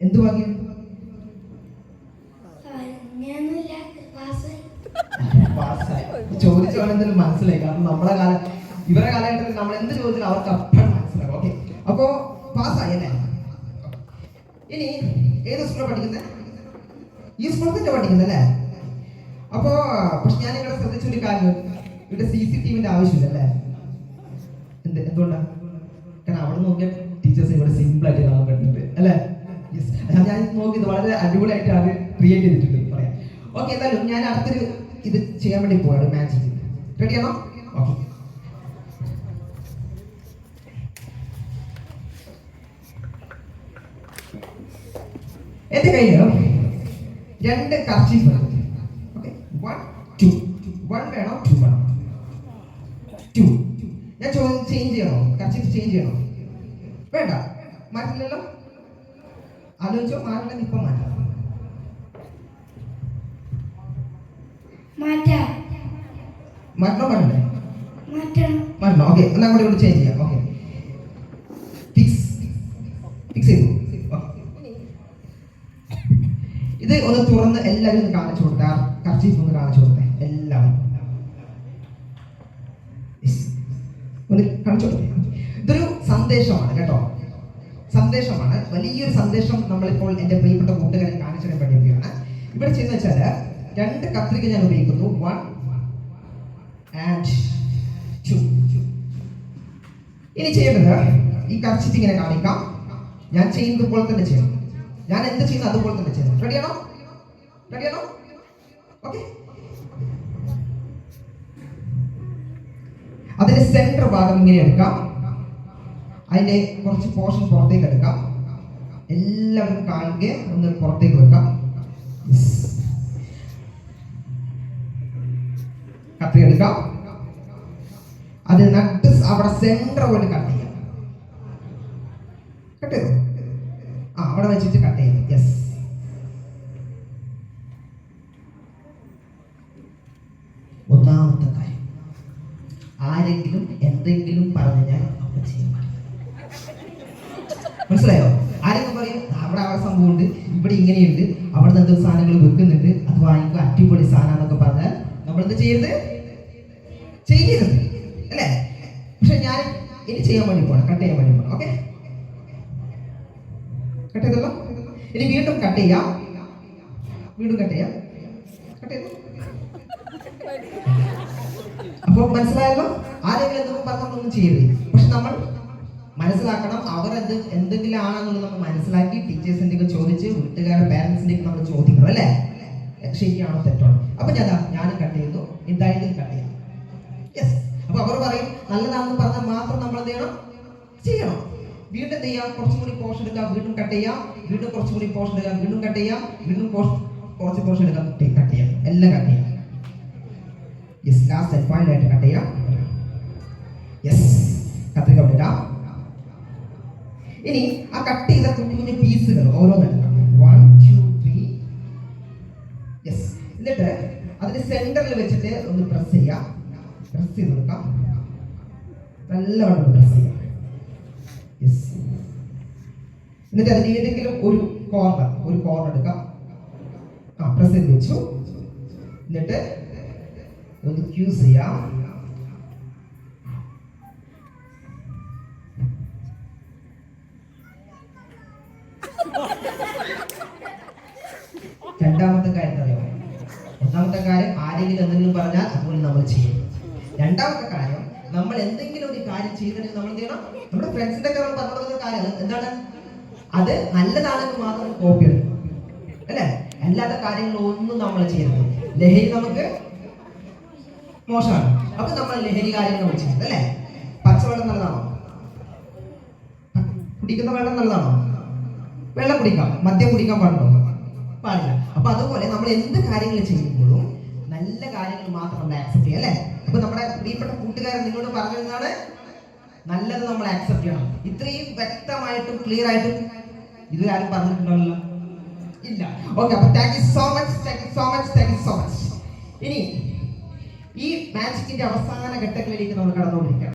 എന്ത് ഭാഗ്യം? ചോദിച്ചാൽ എന്തെങ്കിലും മനസ്സിലായി. കാരണം നമ്മുടെ കാലം ഇവരുടെ കാലഘട്ടത്തിൽ നമ്മൾ എന്ത് ചോദിച്ചാലും അവർക്ക് അപ്പോഴും മനസ്സിലാകും. ഓക്കെ, അപ്പോ പാസ്സായി അല്ലേ? ഇനി ഏത് സ്കൂളിൽ പഠിക്കുന്നത്? ഈ സ്കൂളിൽ തന്നെ പഠിക്കുന്നത് അല്ലേ? അപ്പോ പക്ഷെ ഞാൻ ഇവിടെ ശ്രദ്ധിച്ചൊരു കാര്യം, ഇവിടെ CCTVന്റെ ആവശ്യമില്ലല്ലേ? എന്തുകൊണ്ടാണ്? കാരണം അവിടെ നോക്കിയ ടീച്ചേഴ്സ് ഇവിടെ സിമ്പിൾ ആയിട്ട് കാണാൻ പറ്റുന്നുണ്ട് അല്ലേ? ഞാൻ നോക്കിയത് വളരെ അടിപൊളിയായിട്ട് അത് ക്രിയേറ്റ് ചെയ്തിട്ടുണ്ട് പറയാം. ഓക്കെ, എന്തായാലും ഞാൻ അടുത്തൊരു ഇത് ചെയ്യാൻ വേണ്ടി പോവാണ്. മാജിക് റെഡിയാണോ? ഓക്കെ, എന്റെ കയ്യിൽ 2 കർച്ചീഫ് ഉണ്ട്. ഓക്കെ, 1 2 1 വേണോ 2 വേണോ? 2. ഞാൻ ചേഞ്ച് ചെയ്യണോ? കർച്ചീഫ് ചേഞ്ച് ചെയ്യണോ? വേണ്ട, മാറ്റില്ലല്ലോ. ആലോചിച്ചോ, മാറില്ല. ഇപ്പം മാറ്റാം. മാറ്റണോ? മാറ്റണ്ടേ? മാറ്റണോ? ഓക്കെ, എന്നാൽ കൂടെ ഇവിടെ ചേഞ്ച് ചെയ്യാം. ഓക്കെ, ഫിക്സ് ചെയ്തു. ഇത് ഒന്ന് തുറന്ന് എല്ലാവരും ഒന്ന് കാണിച്ചു കൊടുത്ത, കർച്ചീഫ് ഒന്ന് കാണിച്ചു കൊടുത്തേ എല്ലാവരും ഒന്ന് കാണിച്ചു കൊടുത്തേ. ഇതൊരു സന്ദേശമാണ് കേട്ടോ, സന്ദേശമാണ്. വലിയൊരു സന്ദേശം നമ്മളിപ്പോൾ എൻ്റെ പ്രിയപ്പെട്ട കൂട്ടുകാരെ കാണിച്ചു തരാൻ വേണ്ടിയാണ് ഇവിടെ ചെയ്യുന്ന വെച്ചാല് 2 കത്രിക ഞാൻ ഉപയോഗിക്കുന്നു. 1 and 2. ഇനി ചെയ്യേണ്ടത് ഈ കർച്ചീഫ് ഇങ്ങനെ കാണിക്കാം. ഞാൻ ചെയ്യുന്നത് പോലെ തന്നെ ചെയ്യണം. ഞാൻ എന്ത് ചെയ്യുന്നു അതുപോലെ തന്നെ ചെയ്യണം. റെഡിയാണോ? ഓക്കെ, അതിന്റെ സെന്റർ ഭാഗം ഇങ്ങനെ എടുക്കാം. അതിന്റെ കുറച്ച് പോർഷൻ പുറത്തേക്ക് എടുക്കാം. എല്ലാവരും കാണുക, ഒന്ന് പുറത്തേക്ക് വെക്കാം. കത്തി എടുക്കാം. അത് നട്ട് അവിടെ സെന്റർ പോലെ കട്ട് ചെയ്യാം. കട്ട് ചെയ്തോ? അവിടെ വെച്ചിട്ട് കട്ട് ചെയ്യാം. യെസ്, ഒന്നാമത്തെ കാര്യം, ആരെങ്കിലും എന്തെങ്കിലും പറഞ്ഞു ഞാൻ അവിടെ ചെയ്യാൻ പാടില്ല. മനസ്സിലായോ? ആരെങ്കിലും പറയും അവിടെ സംഭവം ഉണ്ട്, ഇവിടെ ഇങ്ങനെയുണ്ട്, അവിടെ നിന്ന് എന്തൊരു സാധനങ്ങൾ വെക്കുന്നുണ്ട്, അത് വാങ്ങിക്കുക, അടിപൊളി സാധനം എന്നൊക്കെ പറഞ്ഞാൽ നമ്മളെന്ത് ചെയ്യരുത് അല്ലേ? പക്ഷെ ഞാൻ ഇനി ചെയ്യാൻ വേണ്ടി പോകണം, കട്ട് ചെയ്യാൻ വേണ്ടി പോകണം. ഓക്കെ, കട്ട് ചെയ്തല്ലോ. ഇനി വീണ്ടും കട്ട് ചെയ്യാം. അപ്പൊ മനസ്സിലായല്ലോ? ആരെങ്കിലും എന്തെങ്കിലും പറഞ്ഞൊന്നും ചെയ്യരുത്. പക്ഷെ നമ്മൾ മനസ്സിലാക്കണം, അവർ എന്തെങ്കിലും ആണെന്നുള്ളത് നമ്മൾ മനസ്സിലാക്കി ടീച്ചേഴ്സിന്റെ ചോദിച്ച്, വീട്ടുകാരുടെ പാരന്റ്സിന്റെ നമ്മൾ ചോദിക്കണം അല്ലേ? ശരിയാണോ തെറ്റാണോ? അപ്പൊ ഞാനും കട്ട് ചെയ്യുന്നു, എന്തായാലും കട്ട് ചെയ്യാം. യെസ്, അപ്പൊ അവർ പറയും നല്ലതാണെന്ന് പറഞ്ഞാൽ മാത്രം നമ്മൾ എന്ത് ചെയ്യണം? വീണ്ടും എന്ത് ചെയ്യാം? കുറച്ചും കൂടി പോർഷൻ എടുക്കാം, വീണ്ടും കട്ട് ചെയ്യാം. വീണ്ടും കുറച്ചും കൂടി പോർഷൻ എടുക്കാം, വീണ്ടും കട്ട് ചെയ്യാം. വീണ്ടും കുറച്ച് പോർഷൻ എടുക്കാം, കട്ട് ചെയ്യാം. എല്ലാം കട്ട് ചെയ്യാം. യെസ്, ലാസ്റ്റ് ആൻഡ് ഫൈനൽ ആയിട്ട് കട്ട് ചെയ്യാം. യെസ്, കത്രിക ഇടാം. ഇനി ആ കട്ട് ചെയ്ത കുഞ്ഞു കുഞ്ഞു പീസുകൾ ഓരോന്നെടുക്കാം. 1 2 3. യെസ്, എന്നിട്ട് അതിന്റെ സെന്ററിൽ വെച്ചിട്ട് ഒന്ന് പ്രസ് ചെയ്യാം. പ്രസ് ചെയ്ത് കൊടുക്കാം. നല്ലവണ്ണം പ്രസ് ചെയ്യാം. യെസ്, എന്നിട്ട് അതിന് ഏതെങ്കിലും ഒരു കോർണർ എടുക്കാം. പ്രസ് ചെയ്ത് വെച്ചു. എന്നിട്ട് ഒന്ന് ക്യൂസ് ചെയ്യാം. രണ്ടാമത്തെ കാര്യം അറിയാമോ? ഒന്നാമത്തെ കാര്യം, ആരെങ്കിലും എന്തെങ്കിലും പറഞ്ഞാൽ അതുപോലെ നമ്മൾ ചെയ്യും. രണ്ടാമത്തെ കാര്യം, നമ്മൾ എന്തെങ്കിലും ഒരു കാര്യം ചെയ്തിട്ടുണ്ടെങ്കിൽ നമ്മൾ ചെയ്യണം. നമ്മുടെ ഫ്രണ്ട്സിന്റെ ഒക്കെ പറഞ്ഞു കൊടുക്കുന്ന കാര്യം എന്താണ്? അത് നല്ലതാണെങ്കിൽ മാത്രം കോപ്പി എടുക്കും അല്ലെ? അല്ലാത്ത കാര്യങ്ങളൊന്നും നമ്മൾ ചെയ്യരുത്. ലഹരി നമുക്ക് മോശമാണ്. അപ്പൊ നമ്മൾ ലഹരി കാര്യങ്ങൾ ചെയ്യുന്നത് അല്ലെ? പച്ചവെള്ളം നല്ലതാണോ? കുടിക്കുന്ന വെള്ളം നല്ലതാണോ? വെള്ളം കുടിക്കാം, മദ്യം കുടിക്കാൻ പാടില്ല. അപ്പൊ അതുപോലെ നമ്മൾ എന്ത് കാര്യങ്ങൾ ചെയ്യുമ്പോഴും നല്ല കാര്യങ്ങൾ മാത്രം നമ്മൾ ആക്സെപ്റ്റ് ചെയ്യാം അല്ലെ? അപ്പൊ നമ്മുടെ പ്രിയപ്പെട്ട കൂട്ടുകാരൻ നിങ്ങളോട് പറഞ്ഞതാണ്, നല്ലത് നമ്മൾ ആക്സെപ്റ്റ് ചെയ്യണം. ഇത്രയും വ്യക്തമായിട്ടും ക്ലിയർ ആയിട്ടും ഇതുവരെ ആരും പറഞ്ഞിട്ടുണ്ടല്ലോ? ഇല്ല. ഓക്കെ, അപ്പൊ താങ്ക് യു സോ മച്ച്. ഇനി ഈ മാജിക്കിന്റെ അവസാന ഘട്ടങ്ങളിലേക്ക് നമ്മൾ കടന്നുകൊണ്ടിരിക്കണം.